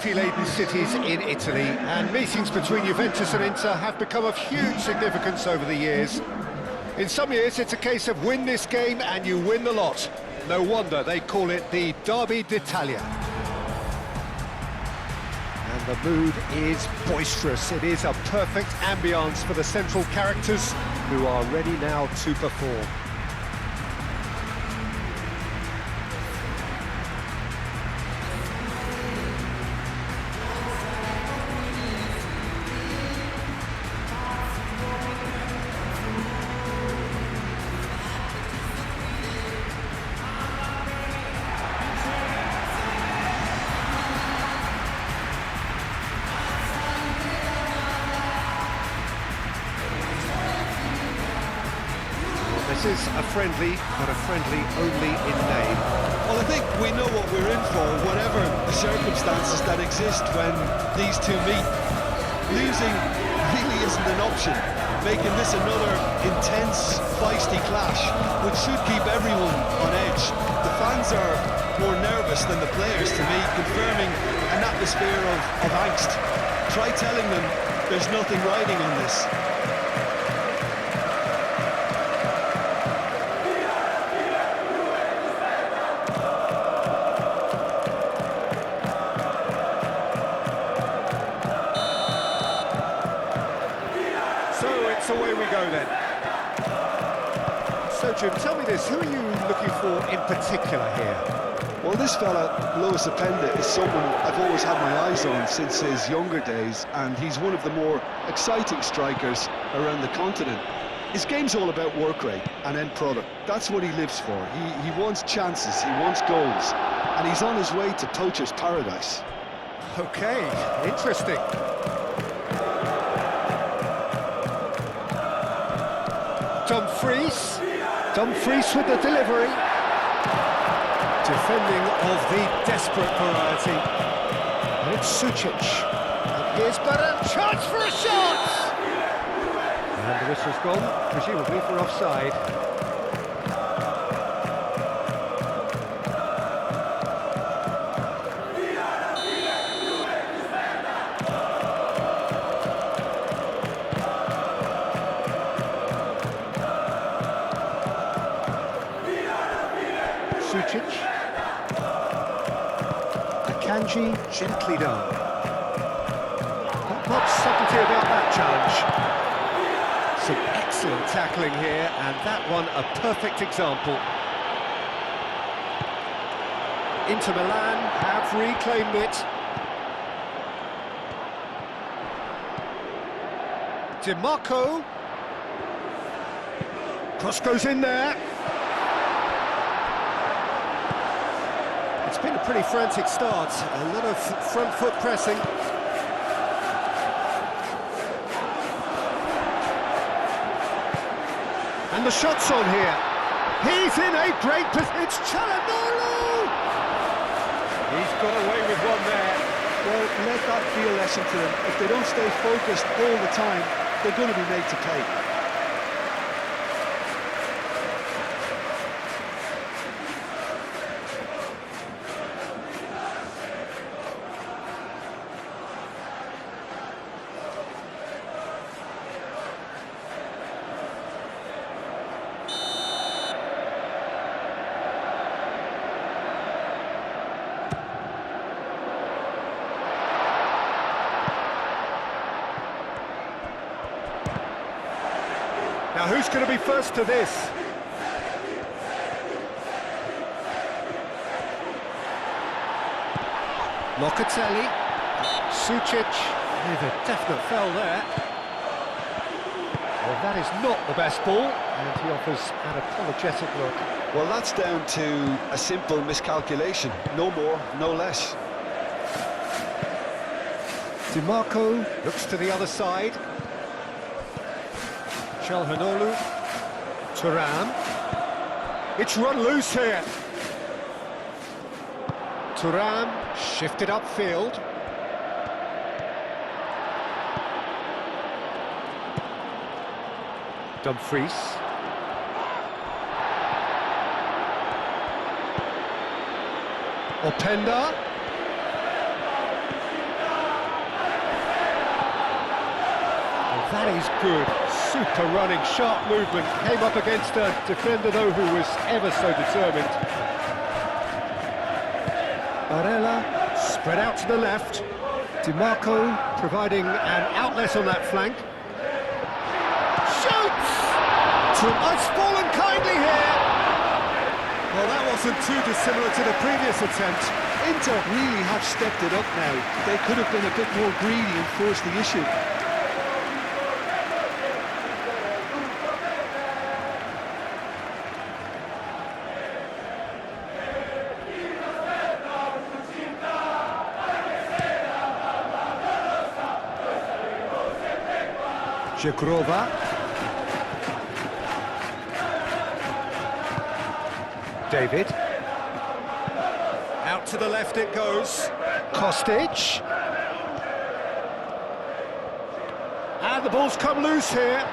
trophy-laden cities in Italy, and meetings between Juventus and Inter have become of huge significance over the years. In some years, it's a case of win this game and you win the lot. No wonder they call it the Derby d'Italia. And the mood is boisterous. It is a perfect ambience for the central characters who are ready now to perform. This is a friendly, but a friendly only in name. Well, I think we know what we're in for, whatever the circumstances that exist when these two meet. Losing really isn't an option, making this another intense, feisty clash, which should keep everyone on edge. The fans are more nervous than the players, to me, confirming an atmosphere of angst. Try telling them there's nothing riding on this. So away we go then. So Jim, tell me this, who are you looking for in particular here? Well, this fella, Luis Openda, is someone I've always had my eyes on since his younger days, and he's one of the more exciting strikers around the continent. His game's all about work rate and end product. That's what he lives for. He wants chances, he wants goals, and he's on his way to poacher's paradise. Okay, interesting. Dumfries with the delivery. Defending of the desperate variety. And it's Sučić. And here's better chance for a shot! And the whistle's gone, presumably for offside. Sučić. Akanji gently done. Not much subtlety about that challenge. Some excellent tackling here, and that one a perfect example. Inter Milan have reclaimed it. DiMarco. Cross goes in there. It's been a pretty frantic start, a lot of front foot pressing. And the shot's on here. He's in a great position. It's Çalhanoğlu! He's got away with one there. Well, let that be a lesson to them. If they don't stay focused all the time, they're going to be made to pay. Now who's going to be first to this? Locatelli, Sučić, with a definite foul there. Well, that is not the best ball, and he offers an apologetic look. Well, that's down to a simple miscalculation. No more, no less. DiMarco looks to the other side. Çalhanoğlu, Thuram. It's run loose here. Thuram shifted upfield. Dumfries. Openda. that is good. Super running, sharp movement. Came up against a defender, though, who was ever so determined. Barella spread out to the left. DiMarco providing an outlet on that flank. Shoots! It's fallen kindly here. Well, that wasn't too dissimilar to the previous attempt. Inter really have stepped it up now. They could have been a bit more greedy and forced the issue. Żegrova. David. Out to the left it goes. Kostic. And the ball's come loose here.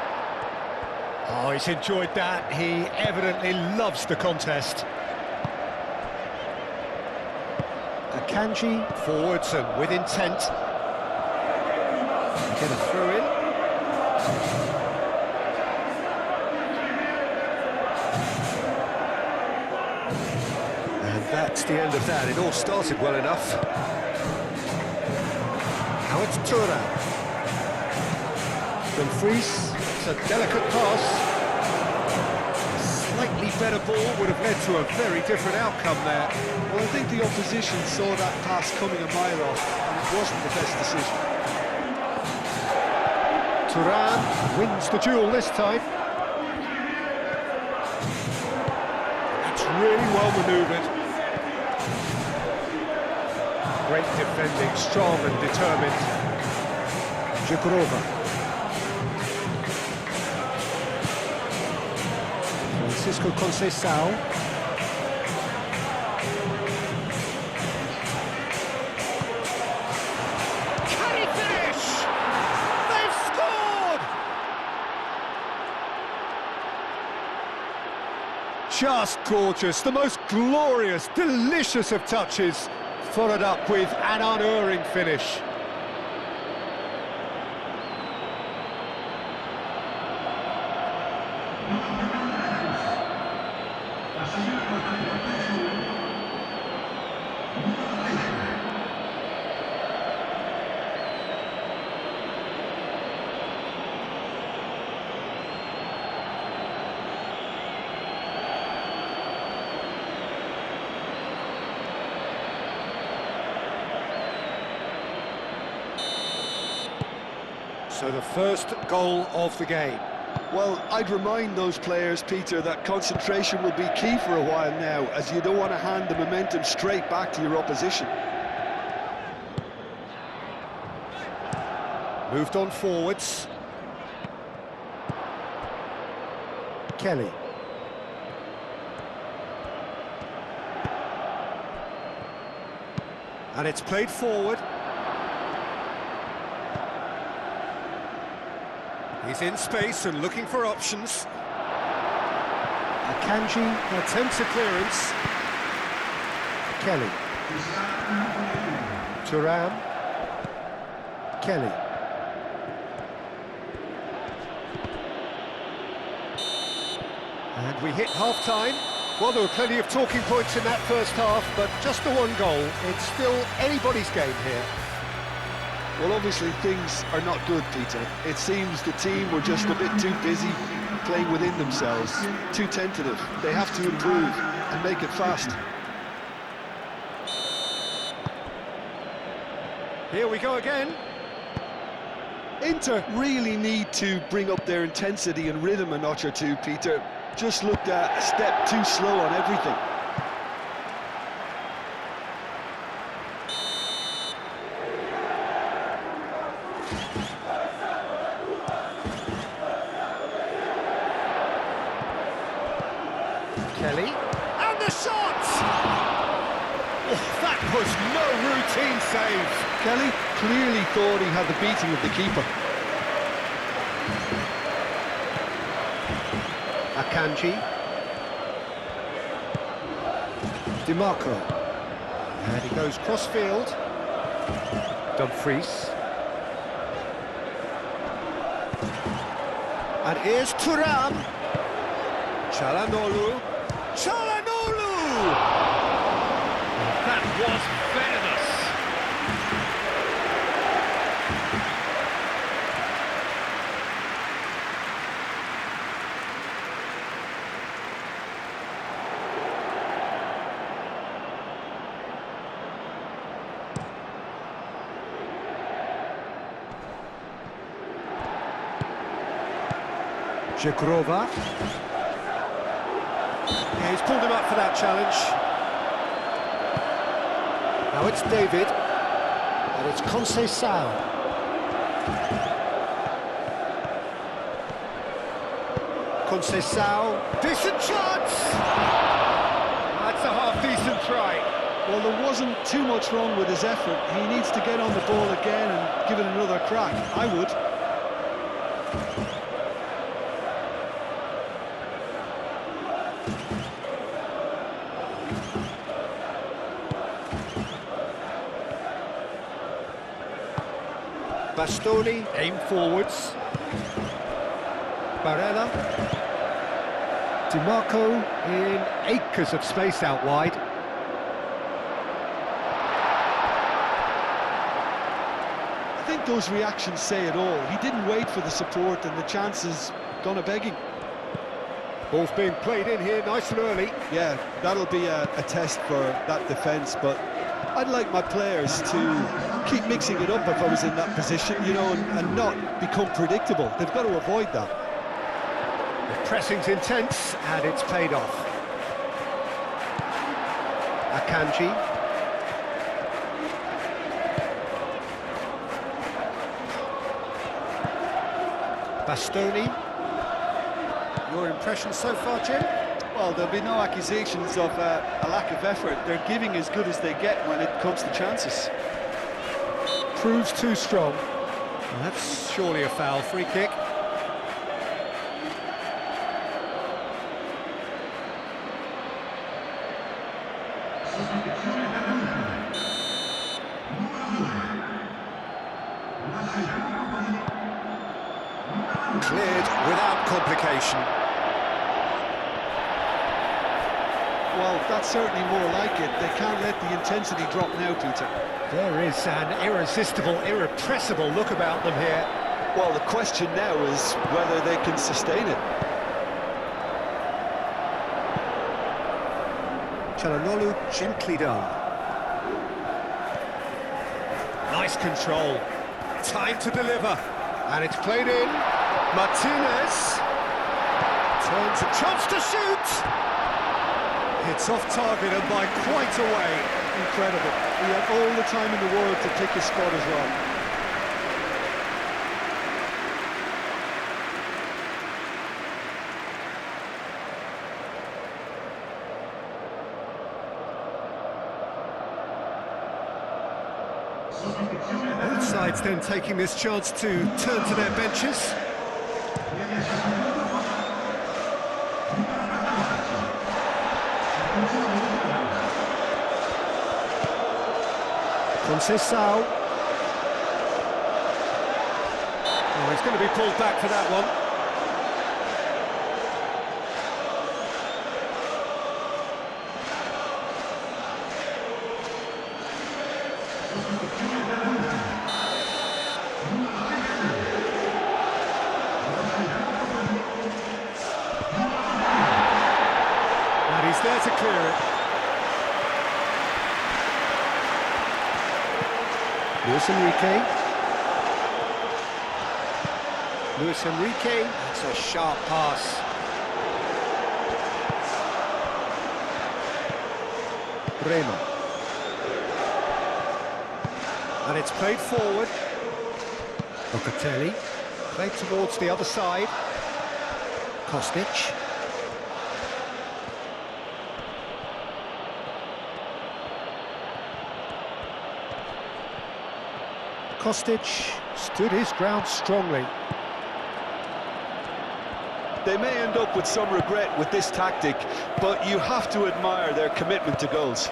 Oh, he's enjoyed that. He evidently loves the contest. Akanji forwards and with intent. Get a throw in. And that's the end of that. It all started well enough. Now it's Thuram. Dumfries, it's a delicate pass. A slightly better ball would have led to a very different outcome there. Well, I think the opposition saw that pass coming a mile off, and it wasn't the best decision. Thuram wins the duel this time. That's really well manoeuvred. Great defending, strong and determined. Żegrova. Francisco Conceição. Can he finish? They've scored! Just gorgeous, the most glorious, delicious of touches, followed up with an unerring finish. So the first goal of the game. Well, I'd remind those players, Peter, that concentration will be key for a while now, as you don't want to hand the momentum straight back to your opposition. Moved on forwards. Kelly. And it's played forward. He's in space and looking for options. Akanji attempts a clearance. Kelly. Thuram. Kelly. And we hit half-time. Well, there were plenty of talking points in that first half, but just the one goal. It's still anybody's game here. Well, obviously things are not good, Peter. It seems the team were just a bit too busy playing within themselves, too tentative. They have to improve and make it fast. Here we go again. Inter really need to bring up their intensity and rhythm a notch or two, Peter. Just looked a step too slow on everything. Kelly, and the shot! Oh, that was no routine save. Kelly clearly thought he had the beating of the keeper. Akanji. DiMarco. And he goes cross-field. Dumfries. And here's Thuram. Çalhanoğlu. Çalhanoğlu! That was venomous. Żegrova. Yeah, he's pulled him up for that challenge. Now it's David, and it's Conceição. Conceição, decent chance! That's a half-decent try. Well, there wasn't too much wrong with his effort. He needs to get on the ball again and give it another crack. I would. Bastoni, aim forwards. Barella. DiMarco in acres of space out wide. I think those reactions say it all. He didn't wait for the support and the chances gone a-begging. Ball's being played in here nice and early. Yeah, that'll be a test for that defence, but I'd like my players to keep mixing it up if I was in that position, you know, and not become predictable. They've got to avoid that. The pressing's intense, and it's paid off. Akanji. Bastoni. Your impression so far, Jim? Well, there'll be no accusations of a lack of effort. They're giving as good as they get when it comes to chances. Proves too strong. Well, that's surely a foul. Free kick. Cleared without complication. Well, that's certainly more like it. They can't let the intensity drop now, Peter. There is an irresistible, irrepressible look about them here. Well, the question now is whether they can sustain it. Çalhanoğlu gently done. Nice control. Time to deliver. And it's played in. Martínez. Turns a chance to shoot. It's off target and by quite a way. Incredible. He had all the time in the world to pick his spot as well. Both sides then taking this chance to turn to their benches. Conceição. Oh, he's going to be pulled back for that one. And he's there to clear it. Luis Enrique. Luis Enrique, that's a sharp pass. Bremer. And it's played forward. Locatelli. Played towards the other side. Kostic. Kostic stood his ground strongly. They may end up with some regret with this tactic, but you have to admire their commitment to goals.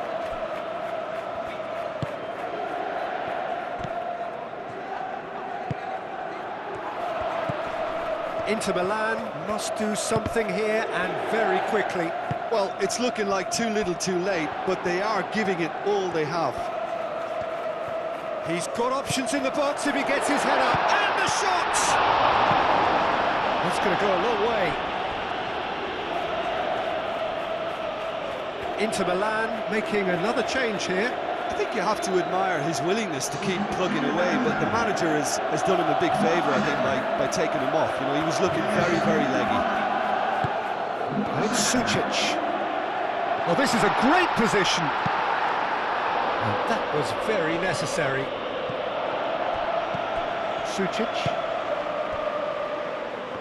Inter Milan must do something here, and very quickly. Well, it's looking like too little too late, but they are giving it all they have. He's got options in the box if he gets his head up, and the shot! That's going to go a long way. Inter Milan making another change here. I think you have to admire his willingness to keep plugging away, but the manager has done him a big favour, I think, by taking him off. You know, he was looking very, very leggy. And it's Sučić. Well, this is a great position. And that was very necessary. Sučić.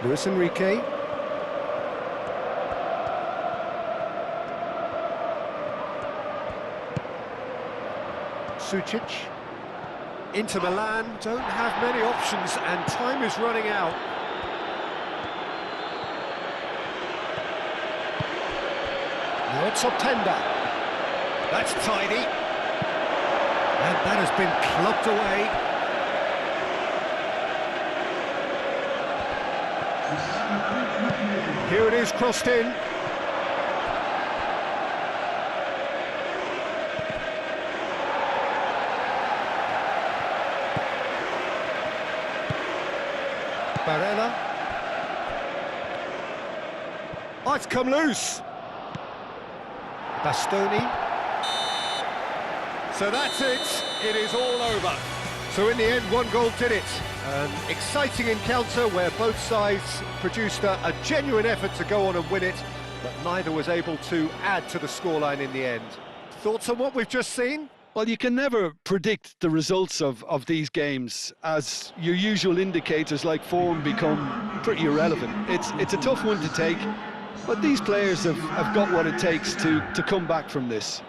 Luis Enrique. Sučić. Inter Milan don't have many options, and time is running out. Now it's Optenda. That's tidy. And that has been clubbed away. Here it is, crossed in. Barella. Oh, it's come loose. Bastoni. So that's it. It is all over. So in the end, one goal did it. An exciting encounter where both sides produced a genuine effort to go on and win it, but neither was able to add to the scoreline in the end. Thoughts on what we've just seen? Well, you can never predict the results of these games, as your usual indicators like form become pretty irrelevant. It's a tough one to take, but these players have got what it takes to come back from this.